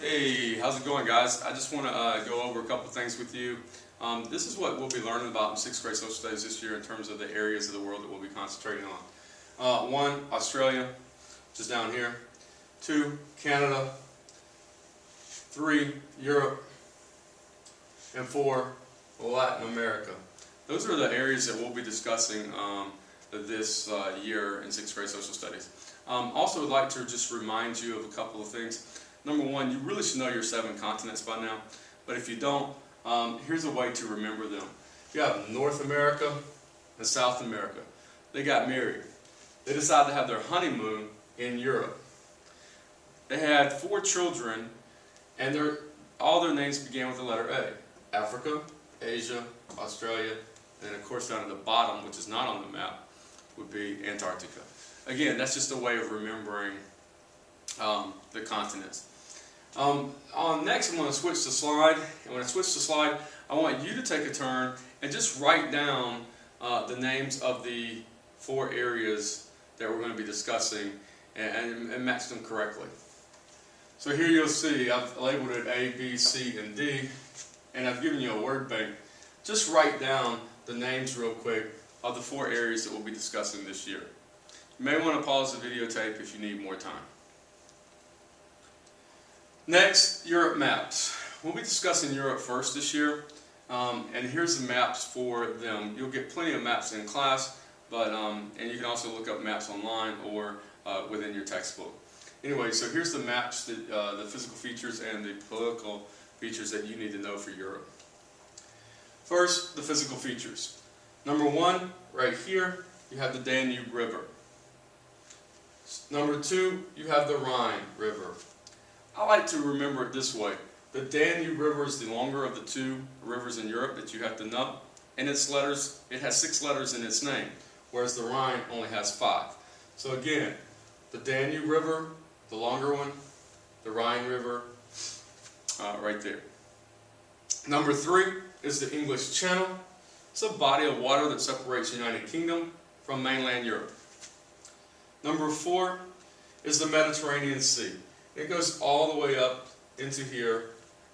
Hey, how's it going, guys? I just want to go over a couple things with you. This is what we'll be learning about in 6th grade social studies this year in terms of the areas of the world that we'll be concentrating on. 1, Australia, which is down here. 2, Canada. 3, Europe. And 4, Latin America. Those are the areas that we'll be discussing this year in 6th grade social studies. Also, would like to just remind you of a couple of things. Number 1, you really should know your 7 continents by now, but if you don't, here's a way to remember them. You have North America and South America. They got married. They decided to have their honeymoon in Europe. They had 4 children, and all their names began with the letter A. Africa, Asia, Australia, and of course down at the bottom, which is not on the map, would be Antarctica. Again, that's just a way of remembering the continents. Next, I'm going to switch the slide, and when I switch the slide, I want you to take a turn and just write down the names of the 4 areas that we're going to be discussing and match them correctly. So here you'll see I've labeled it A, B, C, and D, and I've given you a word bank. Just write down the names real quick of the 4 areas that we'll be discussing this year. You may want to pause the videotape if you need more time. Next, Europe maps. We'll be discussing Europe first this year, and here's the maps for them. You'll get plenty of maps in class, but and you can also look up maps online or within your textbook. Anyway, so here's the maps, the physical features and the political features that you need to know for Europe. First, the physical features. Number 1, right here, you have the Danube River. Number 2, you have the Rhine River. I like to remember it this way. The Danube River is the longer of the 2 rivers in Europe that you have to know, and it has 6 letters in its name, whereas the Rhine only has 5. So again, the Danube River, the longer one, the Rhine River, right there. Number 3 is the English Channel. It's a body of water that separates the United Kingdom from mainland Europe. Number 4 is the Mediterranean Sea. It goes all the way up into here,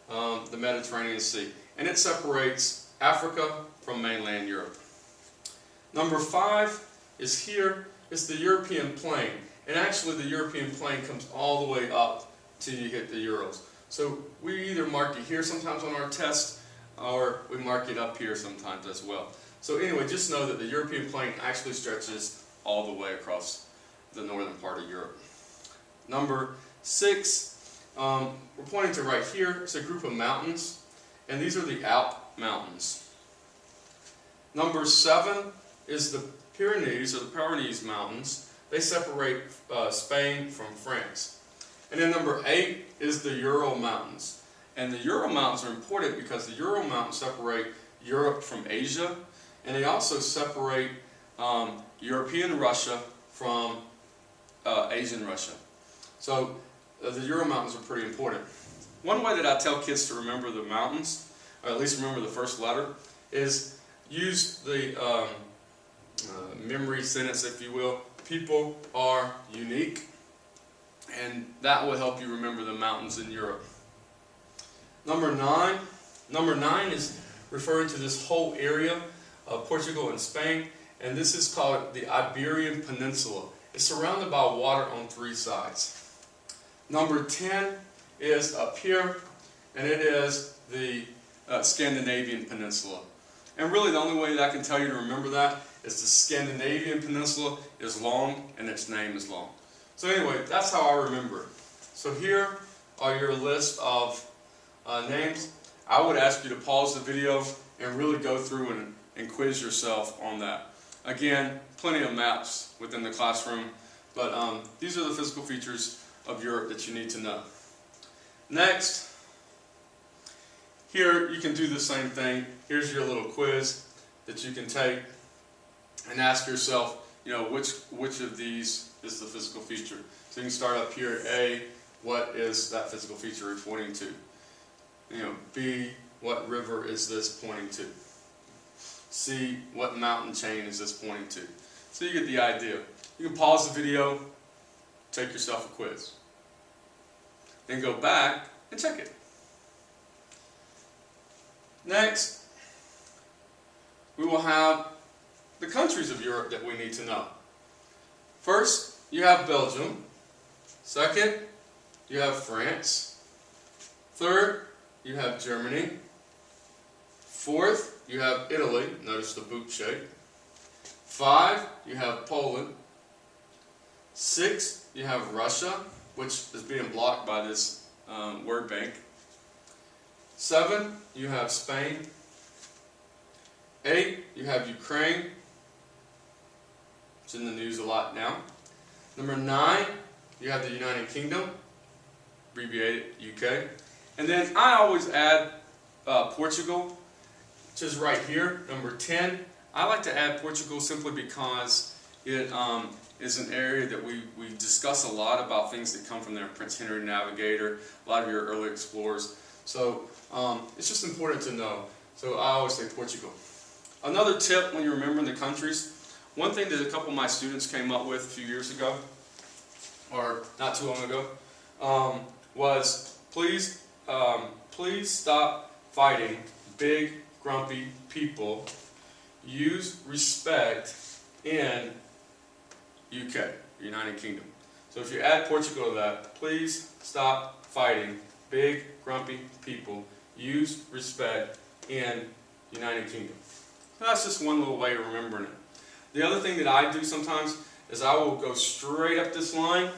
the Mediterranean Sea, and it separates Africa from mainland Europe. Number 5 is here. It's the European plain, and actually the European plain comes all the way up till you hit the Urals. So we either mark it here sometimes on our test, or we mark it up here sometimes as well. So anyway, just know that the European plain actually stretches all the way across the northern part of Europe. Number 6, we're pointing to right here. It's a group of mountains, and these are the Alp Mountains. Number 7 is the Pyrenees, or the Pyrenees Mountains. They separate Spain from France. And then number 8 is the Ural Mountains. And the Ural Mountains are important because the Ural Mountains separate Europe from Asia, and they also separate European Russia from Asian Russia. So the Ural Mountains are pretty important. One way that I tell kids to remember the mountains, or at least remember the first letter, is use the memory sentence, if you will. People are unique, and that will help you remember the mountains in Europe. Number 9 is referring to this whole area of Portugal and Spain, and this is called the Iberian Peninsula. It's surrounded by water on 3 sides. Number 10 is up here, and it is the Scandinavian Peninsula. And really the only way that I can tell you to remember that is the Scandinavian Peninsula is long and its name is long. So anyway, that's how I remember it. So here are your list of names. I would ask you to pause the video and really go through and quiz yourself on that. Again, plenty of maps within the classroom, but these are the physical features of Europe that you need to know. Next, here you can do the same thing. Here's your little quiz that you can take and ask yourself, which of these is the physical feature. So you can start up here at A, what is that physical feature pointing to? B, what river is this pointing to? C, what mountain chain is this pointing to? So you get the idea. You can pause the video, take yourself a quiz. Then go back and check it. Next, we will have the countries of Europe that we need to know. First, you have Belgium. Second, you have France. Third, you have Germany. Fourth, you have Italy. Notice the boot shape. 5, you have Poland. 6, you have Russia, which is being blocked by this word bank. 7, you have Spain. 8, you have Ukraine. It's in the news a lot now. Number 9, you have the United Kingdom, abbreviated UK. And then I always add Portugal, which is right here, number 10. I like to add Portugal simply because it is an area that we discuss a lot about things that come from there. Prince Henry Navigator, a lot of your early explorers. So it's just important to know. So I always say Portugal. Another tip when you're remembering the countries, one thing that a couple of my students came up with a few years ago, or not too long ago, was please stop fighting big, grumpy people. Use respect in UK, United Kingdom. So if you add Portugal to that, please stop fighting big, grumpy people. Use respect in United Kingdom. So that's just one little way of remembering it. The other thing that I do sometimes is I will go straight up this line,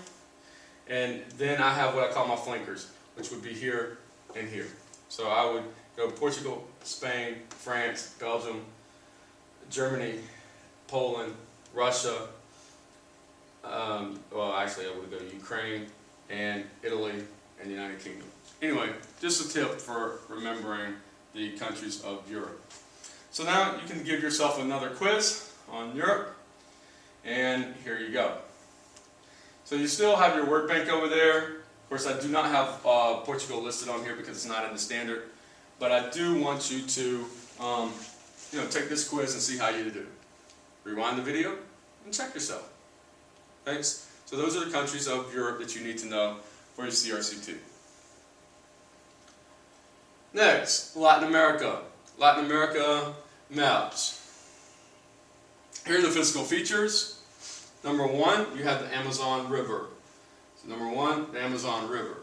and then I have what I call my flankers, which would be here and here. So I would go Portugal, Spain, France, Belgium, Germany, Poland, Russia, well actually I would go Ukraine, and Italy, and the United Kingdom. Anyway, just a tip for remembering the countries of Europe. So now you can give yourself another quiz on Europe, and here you go. So you still have your word bank over there. Of course, I do not have Portugal listed on here because it's not in the standard, but I do want you to take this quiz and see how you do. Rewind the video and check yourself. Thanks. So those are the countries of Europe that you need to know for your CRC2. Next, Latin America. Latin America maps. Here are the physical features. Number 1, you have the Amazon River. So number 1, the Amazon River.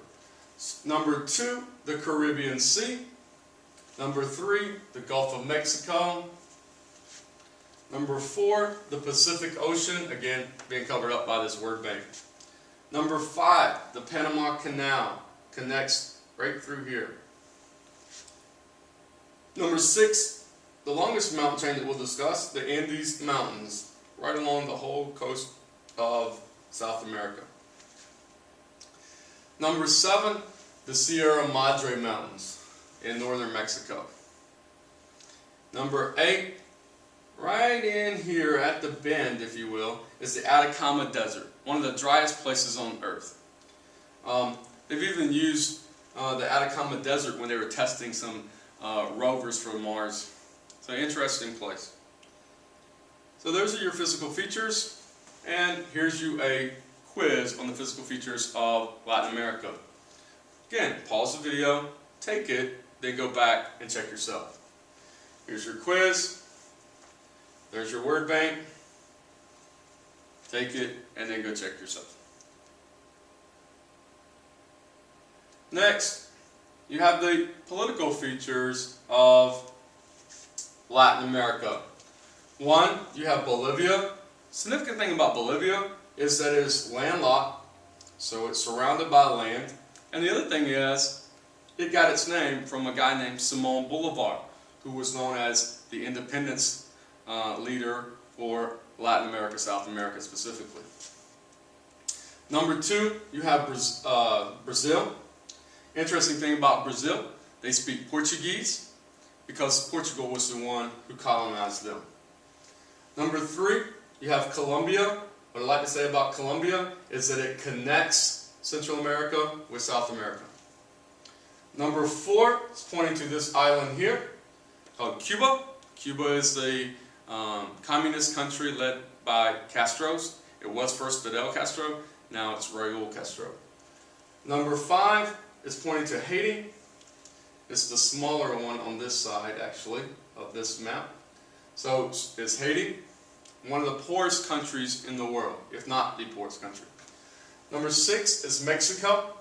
Number 2, the Caribbean Sea. Number 3, the Gulf of Mexico. Number 4, the Pacific Ocean, again being covered up by this word bank. Number 5, the Panama Canal connects right through here. Number 6, the longest mountain chain that we'll discuss, the Andes Mountains, right along the whole coast of South America. Number 7, the Sierra Madre Mountains in northern Mexico. Number 8, right in here at the bend, if you will, is the Atacama Desert, one of the driest places on Earth. They've even used the Atacama Desert when they were testing some rovers for Mars. So interesting place. So those are your physical features, and here's you a quiz on the physical features of Latin America. Again, pause the video, take it, then go back and check yourself. Here's your quiz. There's your word bank. Take it, and then go check yourself. Next, you have the political features of Latin America. 1, you have Bolivia. Significant thing about Bolivia is that it is landlocked, so it's surrounded by land. And the other thing is, it got its name from a guy named Simón Bolívar, who was known as the independence leader for Latin America, South America specifically. Number 2, you have Brazil. Interesting thing about Brazil, they speak Portuguese because Portugal was the one who colonized them. Number 3, you have Colombia. What I like to say about Colombia is that it connects Central America with South America. Number 4 is pointing to this island here called Cuba. Cuba is the communist country led by Castros. It was first Fidel Castro, now it's Raúl Castro. Number 5, is pointing to Haiti. It's the smaller one on this side, actually, of this map. So it's Haiti, one of the poorest countries in the world, if not the poorest country. Number 6 is Mexico.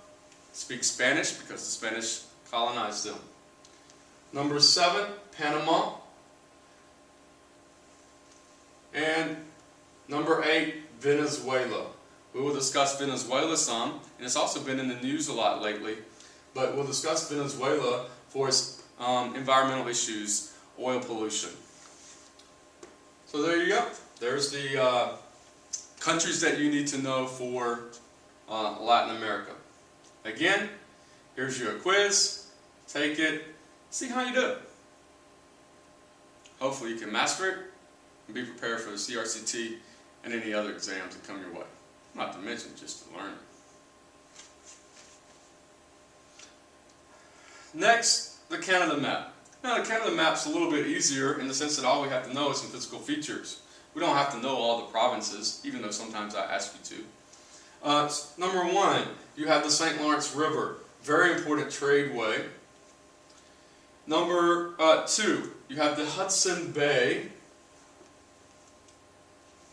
Speaks Spanish because the Spanish colonized them. Number 7, Panama. And number 8, Venezuela. We will discuss Venezuela some, and it's also been in the news a lot lately. But we'll discuss Venezuela for its environmental issues, oil pollution. So there you go. There's the countries that you need to know for Latin America. Again, here's your quiz. Take it. See how you do. Hopefully you can master it and be prepared for the CRCT and any other exams that come your way. Not to mention just to learn it. Next, the Canada map. Now, the Canada map's a little bit easier in the sense that all we have to know is some physical features. We don't have to know all the provinces, even though sometimes I ask you to. Number 1, you have the St. Lawrence River, very important tradeway. Number 2, you have the Hudson Bay.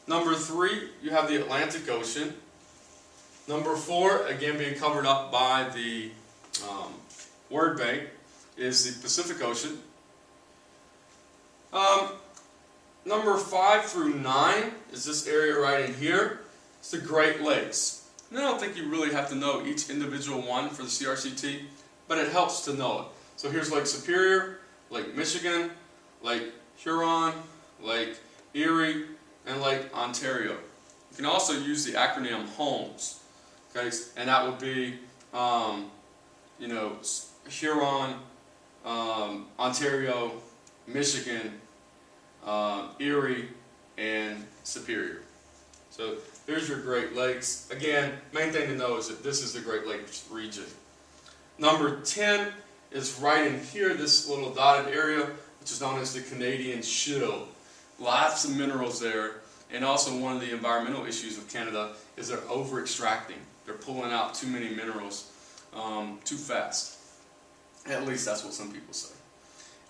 Number 3, you have the Atlantic Ocean. Number 4, again being covered up by the word bank, is the Pacific Ocean. Number 5 through 9 is this area right in here. It's the Great Lakes. And I don't think you really have to know each individual one for the CRCT, but it helps to know it. So here's Lake Superior, Lake Michigan, Lake Huron, Lake Erie, and Lake Ontario. You can also use the acronym HOMES, okay? And that would be, Huron, Ontario, Michigan, Erie, and Superior. So there's your Great Lakes. Again, main thing to know is that this is the Great Lakes region. Number 10 is right in here, this little dotted area, which is known as the Canadian Shield. Lots of minerals there, and also one of the environmental issues of Canada is they're over-extracting. They're pulling out too many minerals too fast. At least that's what some people say.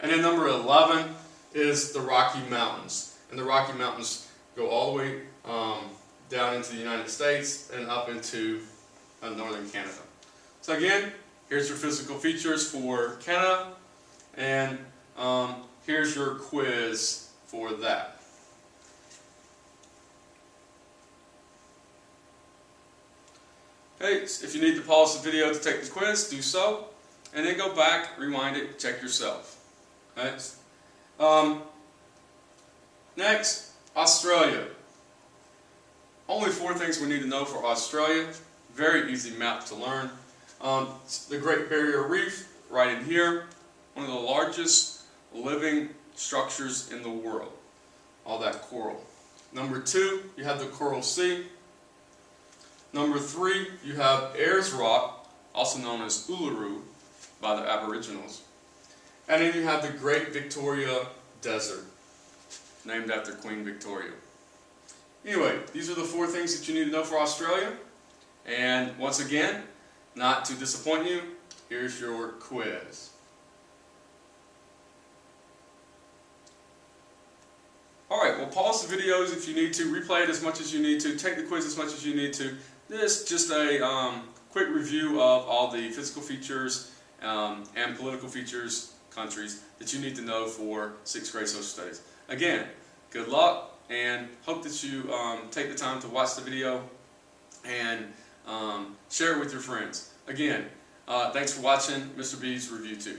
And then number 11 is the Rocky Mountains. And the Rocky Mountains go all the way down into the United States and up into northern Canada. So again, here's your physical features for Canada, and here's your quiz for that. Okay, if you need to pause the video to take the quiz, do so, and then go back, rewind it, check yourself. Okay? Next, Australia. Only 4 things we need to know for Australia. Very easy map to learn. The Great Barrier Reef, right in here. One of the largest living structures in the world. All that coral. Number 2, you have the Coral Sea. Number 3, you have Ayers Rock, also known as Uluru by the Aboriginals. And then you have the Great Victoria Desert, named after Queen Victoria. Anyway, these are the 4 things that you need to know for Australia. And once again, not to disappoint you, here's your quiz. Alright, well, pause the videos if you need to, replay it as much as you need to, take the quiz as much as you need to. This is just a quick review of all the physical features and political features, countries, that you need to know for 6th grade social studies. Again, good luck, and hope that you take the time to watch the video and share it with your friends. Again, thanks for watching Mr. B's Review 2.